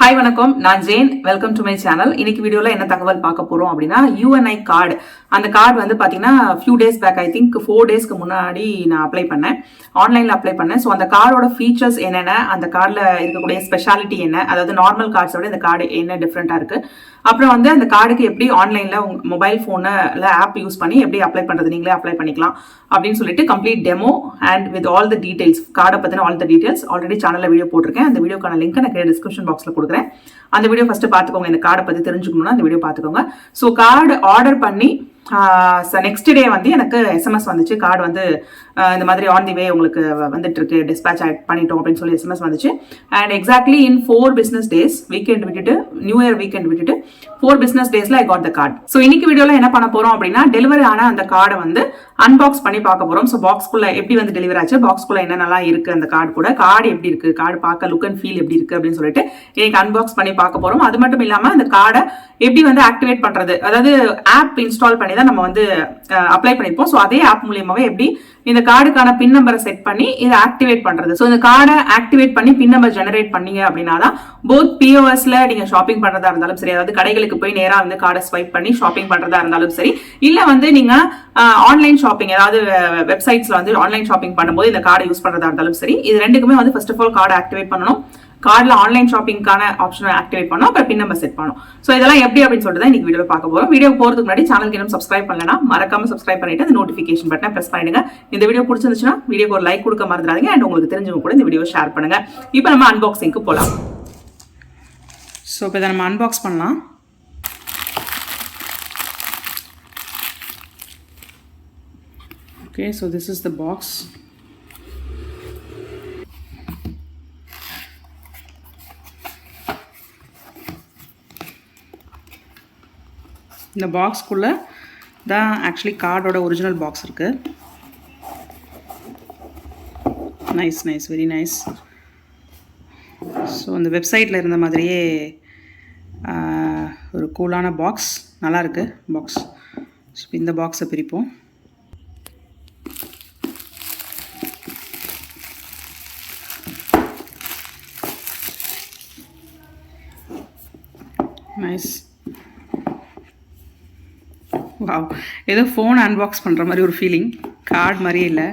Hi வணக்கம், நான் Jain. Welcome to my channel. இன்னைக்கு வீடியோவில் என்ன தகவல் பார்க்க போகிறோம் அப்படின்னா, யூஎன்ஐ கார்டு. அந்த கார்டு வந்து பார்த்தீங்கன்னா few days back, I think 4 டேஸ்க்கு முன்னாடி நான் அப்ளை பண்ணேன், ஆன்லைனில் அப்ளை பண்ணேன். ஸோ அந்த கார்டோட ஃபீச்சர்ஸ் என்னென்ன, அந்த கார்டில் இருக்கக்கூடிய ஸ்பெஷாலிட்டி என்ன, அதாவது நார்மல் கார்ட்ஸை விட இந்த கார்டு என்ன டிஃப்ரெண்ட்டாக இருக்குது, அப்புறம் வந்து அந்த கார்டுக்கு எப்படி ஆன்லைனில் உங்கள் மொபைல் ஃபோனில் ஆப் யூஸ் பண்ணி எப்படி அப்ளை பண்ணுறது, நீங்களே அப்ளை பண்ணிக்கலாம் அப்படின்னு சொல்லிட்டு complete demo and with all the details, கார்டை பற்றின ஆல் த டீடைல்ஸ் ஆல்ரெடி சேனலில் வீடியோ போட்டிருக்கேன். அந்த வீடியோக்கான லிங்க் நான் டிஸ்கிரிப்ஷன் பாக்ஸில் கொடுக்குறேன். அந்த வீடியோ ஃபர்ஸ்ட் பார்த்துக்கோங்க. இந்த கார்டை பற்றி தெரிஞ்சுக்கணும்னா அந்த வீடியோ பார்த்துக்கோங்க. ஸோ கார்டு ஆர்டர் பண்ணி நெக்ஸ்ட் டே வந்து எனக்கு எஸ்எம்எஸ் வந்துச்சு. கார்டு வந்து இந்த மாதிரி ஆன் தி வே உங்களுக்கு வந்துட்டு இருக்கு, டிஸ்பேச் பண்ணிட்டோம் அப்படின்னு சொல்லி எஸ்எம்எஸ் வந்துச்சு. And exactly in 4 business days, weekend விட்டுட்டு, நியூ இயர் வீக்கெண்ட் விட்டுட்டு 4 பிஸ்னஸ் டேஸ்ல I got the card. So இன்னைக்கு வீடியோவில் என்ன பண்ண போறோம் அப்படின்னா, டெலிவரி ஆன அந்த கார்டை வந்து அன்பாக்ஸ் பண்ணி பார்க்க போறோம். ஸோ பாக்ஸ்குள்ள எப்படி வந்து டெலிவரி ஆச்சு, பாக்ஸ்குள்ள என்னென்னலாம் இருக்கு, அந்த கார்டு கூட கார்டு எப்படி இருக்கு, கார்டு பார்க்க லுக் அண்ட் ஃபீல் எப்படி இருக்கு அப்படின்னு சொல்லிட்டு இன்னைக்கு அன்பாக்ஸ் பண்ணி பார்க்க போறோம். அது மட்டும் இல்லாம அந்த கார்டை எப்படி வந்து ஆக்டிவேட் பண்றது, அதாவது ஆப் இன்ஸ்டால் பண்ணி தான் நம்ம வந்து அப்ளை பண்ணிருப்போம். ஸோ அதே ஆப் மூலியமாவே எப்படி இந்த கார்டுக்கான பின் நம்பரை செட் பண்ணி இதை ஆக்டிவேட் பண்றது. ஸோ இந்த கார்டை ஆக்டிவேட் பண்ணி பின் நம்பர் ஜெனரேட் பண்ணீங்க அப்படின்னா தான் போத் பிஓஎஸ்ல நீங்க ஷாப்பிங் பண்றதா இருந்தாலும் சரி, அதாவது கடைகளுக்கு போய் நேரா வந்து கார்டை ஸ்வைப் பண்ணி ஷாப்பிங் பண்றதா இருந்தாலும் சரி, இல்ல வந்து நீங்க ஆன்லைன் ஷாப்பிங், அதாவது வெப்சைட்ஸ்ல வந்து ஆன்லைன் ஷாப்பிங் பண்ணும்போது இந்த கார்டை யூஸ் பண்றதா இருந்தாலும் சரி, இது ரெண்டுக்குமே வந்து ஃபர்ஸ்ட் ஆஃப் ஆல் கார்டை ஆக்டிவேட் பண்ணணும். கார்டில் ஆன்லைன் ஷாப்பிங்கான ஆப்ஷனை ஆக்டிவேட் பண்ணோம், அப்புறம் பின் நம்பர் செட் பண்ணோம். ஸோ இதெல்லாம் எப்படி அப்படின்னு சொல்லிட்டு தான் இன்னைக்கு வீடியோ பார்க்க போறோம். வீடியோ போறதுக்கு முன்னாடி சேனலுக்கு இன்னும் சப்ஸ்கிரைப் பண்ணலனா மறக்காம சப்ஸ்கிரைப் பண்ணிட்டு அந்த நோட்டிஃபிகேஷன் பட்டனை பிரஸ் பண்ணிடுங்க. இந்த வீடியோ பிடிச்சிருந்துச்சுன்னா வீடியோக்கு ஒரு லைக் கொடுக்க மறந்துடாதீங்க. அண்ட் உங்களுக்கு தெரிஞ்சவங்க கூட இந்த வீடியோ ஷேர் பண்ணுங்க. இப்போ நம்ம அன்பாக்சிங்க்கு போகலாம். ஸோ இப்போ இதை நம்ம அன்பாக்ஸ் பண்ணலாம். Okay, so this is the box. இந்த பாக்ஸ்குள்ளே தான் ஆக்சுவலி கார்டோட ஒரிஜினல் பாக்ஸ் இருக்குது. Nice nice, very nice. So அந்த வெப்சைட்டில் இருந்த மாதிரியே ஒரு கூலான பாக்ஸ், நல்லாயிருக்கு பாக்ஸ். ஸோ இந்த பாக்ஸை பிரிப்போம். நைஸ். வாவ், ஏதோ ஃபோன் அன்பாக்ஸ் பண்ணுற மாதிரி ஒரு ஃபீலிங், கார்டு மாதிரியே இல்லை.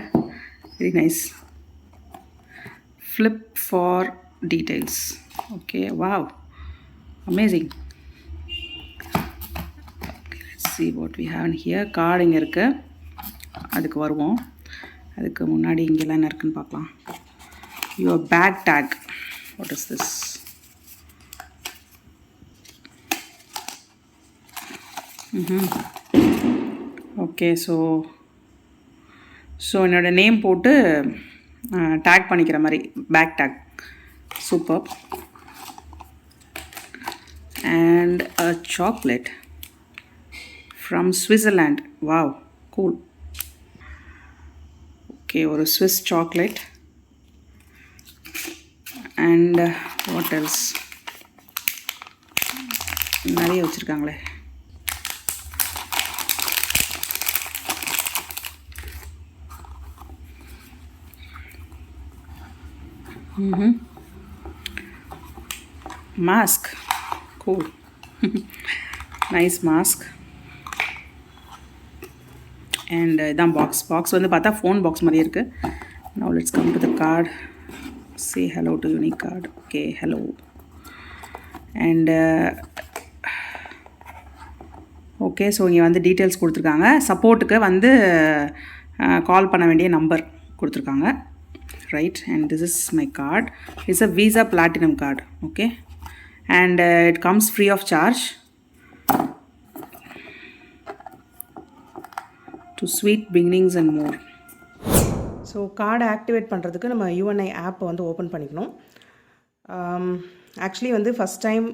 Very nice. Flip for details. Okay, wow, amazing. Okay, let's see what we have in here. Card இங்கே இருக்குது, அதுக்கு வருவோம். அதுக்கு முன்னாடி இங்கெல்லாம் என்ன இருக்குன்னு பார்க்கலாம். your bag tag. What is this? Okay, so என்னோட நேம் போட்டு டேக் பண்ணிக்கிற மாதிரி bag tag. Super. And a chocolate from Switzerland. Wow, cool. Okay, ஒரு Swiss chocolate. And what else, நிறைய வச்சுருக்காங்களே. Mask, cool. Nice mask. And இதான் box வந்து பார்த்தா ஃபோன் பாக்ஸ் மாதிரியே இருக்குது. Now let's come to the card. Say hello to Uni card. Okay, hello. And okay, so இங்கே வந்து டீட்டெயில்ஸ் கொடுத்துருக்காங்க. சப்போர்ட்டுக்கு வந்து கால் பண்ண வேண்டிய நம்பர் கொடுத்துருக்காங்க. Right, and this is my card. It's a Visa Platinum card. Okay, and it comes free of charge to sweet beginnings and more. So கார்டை activate பண்ணுறதுக்கு நம்ம யூஎன்ஐ ஆப்பை வந்து ஓப்பன் பண்ணிக்கணும். ஆக்சுவலி வந்து ஃபஸ்ட் டைம்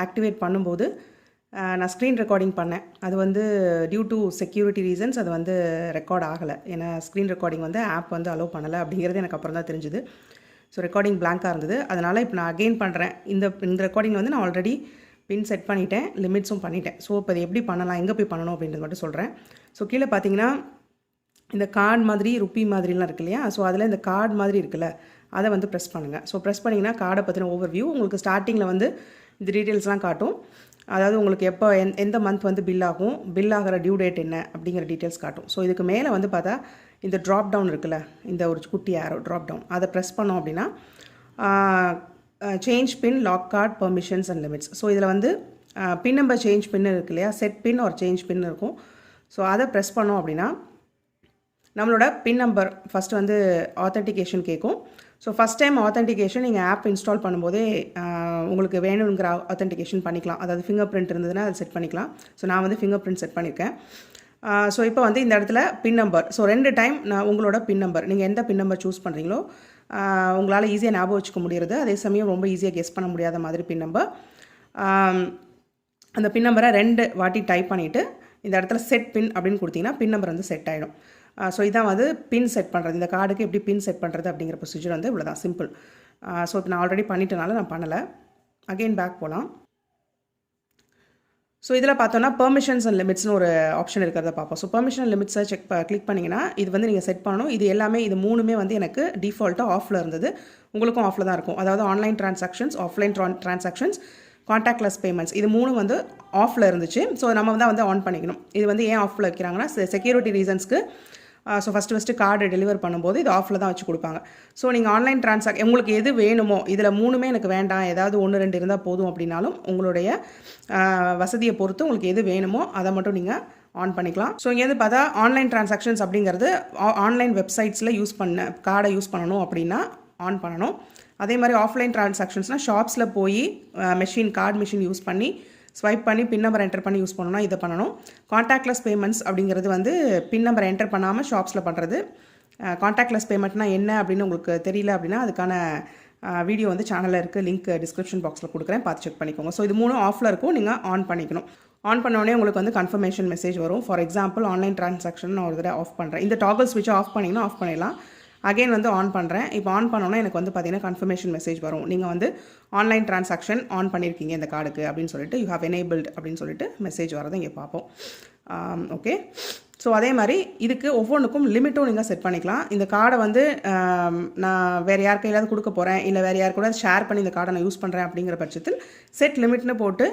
ஆக்டிவேட் பண்ணும்போது நான் screen recording பண்ணேன். அது வந்து டியூ டு செக்யூரிட்டி ரீசன்ஸ் அது வந்து ரெக்கார்ட் ஆகலை. ஏன்னா ஸ்க்ரீன் ரெக்கார்டிங் வந்து ஆப் வந்து அலோவ் பண்ணலை அப்படிங்கிறது எனக்கு அப்புறம் தான் தெரிஞ்சுது. ஸோ ரெக்கார்டிங் பிளாங்காக இருந்தது. அதனால் இப்போ நான் அகெயின் பண்ணுறேன். இந்த ரெக்கார்டிங் வந்து நான் ஆல்ரெடி பின் செட் பண்ணிட்டேன், லிமிட்ஸும் பண்ணிட்டேன். ஸோ இப்போ அது எப்படி பண்ணலாம், எங்கே போய் பண்ணணும் அப்படின்றது மட்டும் சொல்கிறேன். ஸோ கீழே பார்த்தீங்கன்னா இந்த கார்டு மாதிரி ருப்பி மாதிரிலாம் இருக்கு இல்லையா, ஸோ அதில் இந்த கார்டு மாதிரி இருக்குல்ல, அதை வந்து ப்ரெஸ் பண்ணுங்கள். ஸோ ப்ரெஸ் பண்ணிங்கன்னா கார்டை பற்றின ஓவர்வியூ உங்களுக்கு ஸ்டார்டிங்கில் வந்து இந்த டீட்டெயில்ஸ்லாம் காட்டும். அதாவது உங்களுக்கு எப்போ எந்த மந்த் வந்து பில் ஆகும், பில் ஆகிற டியூ டேட் என்ன அப்படிங்கிற டீட்டெயில்ஸ் காட்டும். ஸோ இதுக்கு மேலே வந்து பார்த்தா இந்த ட்ராப் டவுன் இருக்குல்ல, இந்த ஒரு குட்டி ஆரோ ட்ராப் டவுன், அதை ப்ரெஸ் பண்ணோம் அப்படின்னா change pin, lock card, permissions and limits. So இதில் வந்து பின் நம்பர் சேஞ்ச் பின் இருக்கு இல்லையா, செட் பின் ஒரு சேஞ்ச் பின் இருக்கும். ஸோ அதை ப்ரெஸ் பண்ணோம் அப்படின்னா நம்மளோட பின் நம்பர் ஃபஸ்ட்டு வந்து ஆத்தென்டிகேஷன் கேட்கும். ஸோ ஃபஸ்ட் டைம் ஆத்தென்டிகேஷன் நீங்கள் ஆப் இன்ஸ்டால் பண்ணும்போதே உங்களுக்கு வேணுங்கிற ஆத்தென்டிகேஷன் பண்ணிக்கலாம். அதாவது ஃபிங்கர் பிரிண்ட் இருந்ததுன்னா அதை செட் பண்ணிக்கலாம். ஸோ நான் வந்து ஃபிங்கர் பிரிண்ட் செட் பண்ணியிருக்கேன். ஸோ இப்போ வந்து இந்த இடத்துல பின் நம்பர், ஸோ 2 டைம் நான் உங்களோட பின் நம்பர், நீங்கள் எந்த பின் நம்பர் சூஸ் பண்ணுறீங்களோ உங்களால் ஈஸியாக ஞாபகம் வச்சுக்க முடியுது. அதே சமயம் ரொம்ப ஈஸியாக கெஸ் பண்ண முடியாத மாதிரி பின் நம்பர். அந்த பின் நம்பரை 2 வாட்டி டைப் பண்ணிவிட்டு இந்த இடத்துல செட் பின் அப்படின்னு கொடுத்தீங்கன்னா பின் நம்பர் வந்து செட் ஆகிடும். ஸோ இதான் வந்து பின் செட் பண்ணுறது. இந்த கார்டுக்கு எப்படி பின் செட் பண்ணுறது அப்படிங்கிற ப்ரொசீஜர் வந்து இவ்வளோ தான், சிம்பிள். ஸோ இப்போ நான் ஆல்ரெடி பண்ணிட்டனால நான் பண்ணலை. அகெயின் பேக் போகலாம். ஸோ இதில் பார்த்தோன்னா பெர்மிஷன்ஸ் அண்ட் லிமிட்ஸ்னு ஒரு ஆப்ஷன் இருக்கிறத பார்ப்போம். ஸோ பெர்மிஷன் அண்ட் லிமிட்ஸை கிளிக் பண்ணிங்கன்னா இது வந்து நீங்கள் செட் பண்ணணும். இது எல்லாமே, இது 3மே வந்து எனக்கு டிஃபால்ட்டாக ஆஃபில் இருந்தது. உங்களுக்கும் ஆஃபில் தான் இருக்கும். அதாவது online transactions, offline transactions, contactless payments, இது 3 வந்து ஆஃபில் இருந்துச்சு. ஸோ நம்ம தான் வந்து ஆன் பண்ணிக்கணும். இது வந்து ஏன் ஆஃபில் வைக்கிறாங்கன்னா செக்யூரிட்டி ரீசன்ஸ்க்கு. ஸோ ஃபஸ்ட்டு கார்டு டெலிவர் பண்ணும்போது இது ஆஃபில் தான் வச்சு கொடுப்பாங்க. ஸோ நீங்கள் ஆன்லைன் உங்களுக்கு எது வேணுமோ, இதில் 3மே எனக்கு வேண்டாம், ஏதாவது 1 2 இருந்தால் போதும் அப்படின்னாலும் உங்களுடைய வசதியை பொறுத்து உங்களுக்கு எது வேணுமோ அதை மட்டும் நீங்கள் ஆன் பண்ணிக்கலாம். ஸோ இங்கேருந்து பார்த்தா ஆன்லைன் ட்ரான்சாக்ஷன்ஸ் அப்படிங்கிறது ஆன்லைன் வெப்சைட்ஸில் கார்டை யூஸ் பண்ணணும் அப்படின்னா ஆன் பண்ணணும். அதே மாதிரி ஆஃப்லைன் ட்ரான்சாக்ஷன்ஸ்னால் ஷாப்ஸில் போய் கார்டு மிஷின் யூஸ் பண்ணி ஸ்வைப் பண்ணி பின் நம்பர் என்டர் பண்ணி யூஸ் பண்ணணும்னா இதை பண்ணணும். கான்டாக்ட்லெஸ் பேமெண்ட்ஸ் அப்படிங்கிறது வந்து பின் நம்பர் என்டர் பண்ணாமல் ஷாப்ஸில் பண்ணுறது. கான்டாக்ட்லெஸ் பேமெண்ட்னா என்ன அப்படின்னு உங்களுக்கு தெரியல அப்படின்னா அதுக்கான வீடியோ வந்து சேனலில் இருக்குது, லிங்க் டிஸ்கிரிப்ஷன் பாக்ஸில் கொடுக்குறேன், பார்த்து செக் பண்ணிக்கோங்க. ஸோ இது 3 ஆஃபில் இருக்கும், நீங்கள் ஆன் பண்ணிக்கணும். ஆன் பண்ணோடனே உங்களுக்கு வந்து கன்ஃபர்மேஷன் மெசேஜ் வரும். ஃபார் எக்ஸாம்பிள் ஆன்லைன் ட்ரான்சாக்ஷன் நான் ஒரு தடவை ஆஃப் பண்ணுறேன். இந்த டாகல் ஸ்விட்சை ஆஃப் பண்ணிங்கன்னா ஆஃப் பண்ணிடலாம். அகைன் வந்து ஆன் பண்ணுறேன். இப்போ ஆன் பண்ணோன்னா எனக்கு வந்து பார்த்தீங்கன்னா கன்ஃபர்மேஷன் மெசேஜ் வரும். நீங்கள் வந்து ஆன்லைன் ட்ரான்சாக்ஷன் ஆன் பண்ணியிருக்கீங்க இந்த கார்டுக்கு அப்படின்னு சொல்லிட்டு, யூ ஹேவ் எனேபிள்ட் அப்படின்னு சொல்லிட்டு மெசேஜ் வரதை இங்கே பார்ப்போம். ஓகே. ஸோ அதே மாதிரி இதுக்கு ஒவ்வொன்றுக்கும் லிமிட்டும் நீங்கள் செட் பண்ணிக்கலாம். இந்த கார்டை வந்து நான் வேறு யார் கையிலாவது கொடுக்க போகிறேன், இல்லை வேறு யார் கூட ஷேர் பண்ணி இந்த கார்டை நான் யூஸ் பண்ணுறேன் அப்படிங்கிற பட்சத்தில் செட் லிமிட்னு போட்டு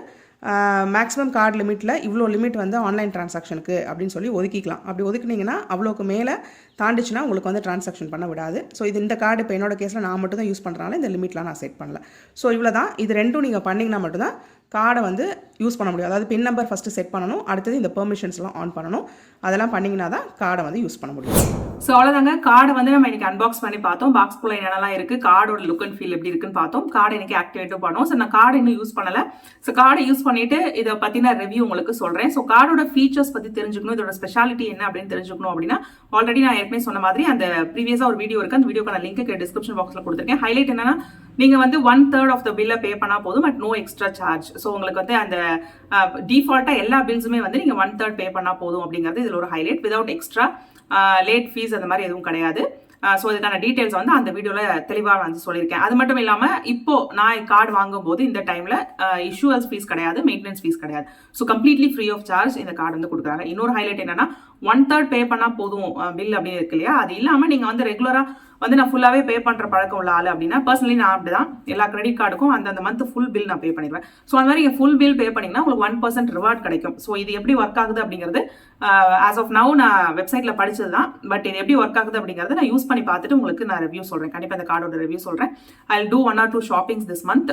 மேக்ஸிமம் கார்டு லிமிட்டில் இவ்வளோ லிமிட் வந்து ஆன்லைன் ட்ரான்சாக்ஷனுக்கு அப்படின்னு சொல்லி ஒதுக்கிக்கலாம். அப்படி ஒதுக்குனிங்கன்னா அவ்வளோக்கு மேலே தாண்டிச்சுன்னா உங்களுக்கு வந்து ட்ரான்சாக்ஷன் பண்ண விடாது. ஸோ இந்த கார்டு இப்போ என்னோட கேஸில் நான் மட்டும் தான் யூஸ் பண்ணுறனால இந்த லிமிட்லாம் நான் செட் பண்ணல. ஸோ இவ்வளோ தான். இது 2ம் நீங்கள் பண்ணிங்கன்னா மட்டும்தான் கார்டை வந்து யூஸ் பண்ண முடியும். அதாவது பின் நம்பர் ஃபஸ்ட்டு செட் பண்ணணும், அடுத்தது இந்த பெர்மிஷன்ஸ்லாம் ஆன் பண்ணணும். அதெல்லாம் பண்ணிங்கன்னா தான் கார்டை வந்து யூஸ் பண்ண முடியும். ஸோ அவ்வளோதாங்க. கார்டை வந்து நம்ம இன்னைக்கு அன்பாக்ஸ் பண்ணி பார்த்தோம். பாக்ஸ்குள்ளே என்னெல்லாம் இருக்குது, கார்டோட லுக் அண்ட் ஃபீல் எப்படி இருக்குன்னு பார்த்தோம். கார்டு இன்னைக்கு ஆக்டிவேட்டும் பண்ணோம். ஸோ நான் கார்டு இன்னும் யூஸ் பண்ணலை. ஸோ கார்டை யூஸ் பண்ணிட்டு இதை பற்றின ரிவ்யூ உங்களுக்கு சொல்கிறேன். ஸோ கார்டோட ஃபீச்சர்ஸ் பற்றி தெரிஞ்சுக்கணும், இதோட ஸ்பெஷாலிட்டி என்ன அப்படின்னு தெரிஞ்சுக்கணும் அப்படின்னா ஆல்ரெடி நான் ஏற்கனவே சொன்ன மாதிரி அந்த ப்ரீவியஸாக ஒரு வீடியோ இருக்குது. அந்த வீடியோக்கான லிங்க் டிஸ்கிரிப்ஷன் பாக்ஸில் கொடுத்துருக்கேன். ஹைலைட் என்னன்னா நீங்கள் வந்து 1/3 ஆஃப் த பில்லை பே பண்ணால் போதும், but no extra charge. So உங்களுக்கு வந்து அந்த டிஃபால்ட்டாக எல்லா பில்ஸுமே வந்து நீங்கள் 1/3 பே பண்ணால் போதும் அப்படிங்கிறது இதில் ஒரு highlight. Without extra late fees அந்த மாதிரி எதுவும் கிடையாது. ஸோ இதுக்கான டீட்டெயில்ஸ் வந்து அந்த வீடியோவில் தெளிவாக வந்து சொல்லியிருக்கேன். அது மட்டும் இல்லாமல் இப்போ நான் கார்டு வாங்கும்போது இந்த டைமில் இஷ்யூவல்ஸ் ஃபீஸ் கிடையாது, மெயின்டெனன்ஸ் ஃபீஸ் கிடையாது. So completely free of charge இந்த கார்டு வந்து கொடுக்குறாங்க. இன்னொரு ஹைலைட் என்னன்னா 1/3 பே பண்ணால் போதும் பில் அப்படின்னு இருக்கு இல்லையா, அது இல்லாமல் நீங்கள் வந்து ரெகுலராக வந்து நான் ஃபுல்லாகவே பே பண்ணுற பழக்கம் உள்ள ஆள் அப்படின்னா, பர்சனலி நான் அப்படி தான் எல்லா கிரெடிட் கார்டுக்கும் அந்த மந்த் ஃபுல் பில் நான் பே பண்ணிடுவேன். ஸோ அந்த மாதிரி ஃபுல் பில் பே பண்ணிங்கன்னா உங்களுக்கு 1% ரிவார்ட் கிடைக்கும். ஸோ இது எப்படி ஒர்க் ஆகுது அப்படிங்கிறது ஆஸ் ஆஃப் நவ் நான் வெப்சைட்டில் படிச்சது தான். பட் இது எப்படி ஒர்க் ஆகுது அப்படிங்கிறது நான் யூஸ் பண்ணி பார்த்துட்டு உங்களுக்கு நான் ரிவ்யூ சொல்கிறேன். கண்டிப்பாக இந்த கார்டோட ரிவ்யூ சொல்கிறேன். I will do 1 or 2 shoppings this month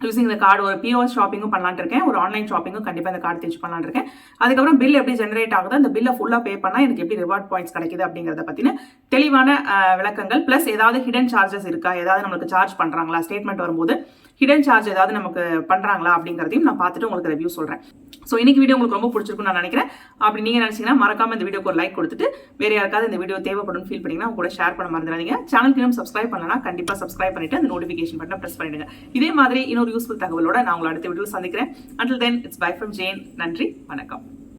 using இந்த கார்டு. ஒரு பிஓஎஸ் ஷாப்பிங்கும் பண்ணலான்னு இருக்கேன், ஒரு ஆன்லைன் ஷாப்பிங்கும் கண்டிப்பாக இந்த கார்டு தேர்ச்சி பண்ணலான்னு இருக்கேன். அதுக்கப்புறம் பில் எப்படி ஜென்ரேட் ஆகுது, அந்த பில்லை ஃபுல்லாக பே பண்ணால் எனக்கு எப்படி ரிவார்ட் பாயிண்ட்ஸ் கிடைக்குது அப்படிங்கிறத பற்றின தெளிவான விளக்கங்கள், ப்ளஸ் ஏதாவது ஹிடன் சார்ஜஸ் இருக்கா, ஏதாவது நம்மளுக்கு சார்ஜ் பண்ணுறாங்களா, ஸ்டேட்மெண்ட் வரும்போது ஹிடன் சார்ஜ் ஏதாவது நமக்கு பண்ணுறாங்களா அப்படிங்கிறதையும் நான் பார்த்துட்டு உங்களுக்கு ரிவ்யூ சொல்கிறேன். ஸோ இன்னைக்கு வீடியோ உங்களுக்கு ரொம்ப பிடிச்சிருக்குன்னு நான் நினைக்கிறேன். அப்படி நீங்கள் நினச்சிங்கன்னா மறக்காம இந்த வீடியோக்கு ஒரு லைக் கொடுத்துட்டு வேறு யாருக்காவது இந்த வீடியோ தேவைப்படும் ஃபீல் பண்ணிங்கன்னா உங்க கூட ஷேர் பண்ண மறந்துடாதீங்க. சேனலுக்கு இன்னும் சப்ஸ்கிரைப் பண்ணலாம், கண்டிப்பாக சப்ஸ்கிரைப் பண்ணிட்டு அந்த நோட்டிஃபிகேஷன் பட்டனை ப்ரெஸ் பண்ணிடுங்க. இதே மாதிரி இன்னொரு யூஸ்ஃபுல் தகவலோட நான் உங்களை அடுத்த வீடியோவில் சந்திக்கிறேன். Until then, it's bye from Jane. நன்றி, வணக்கம்.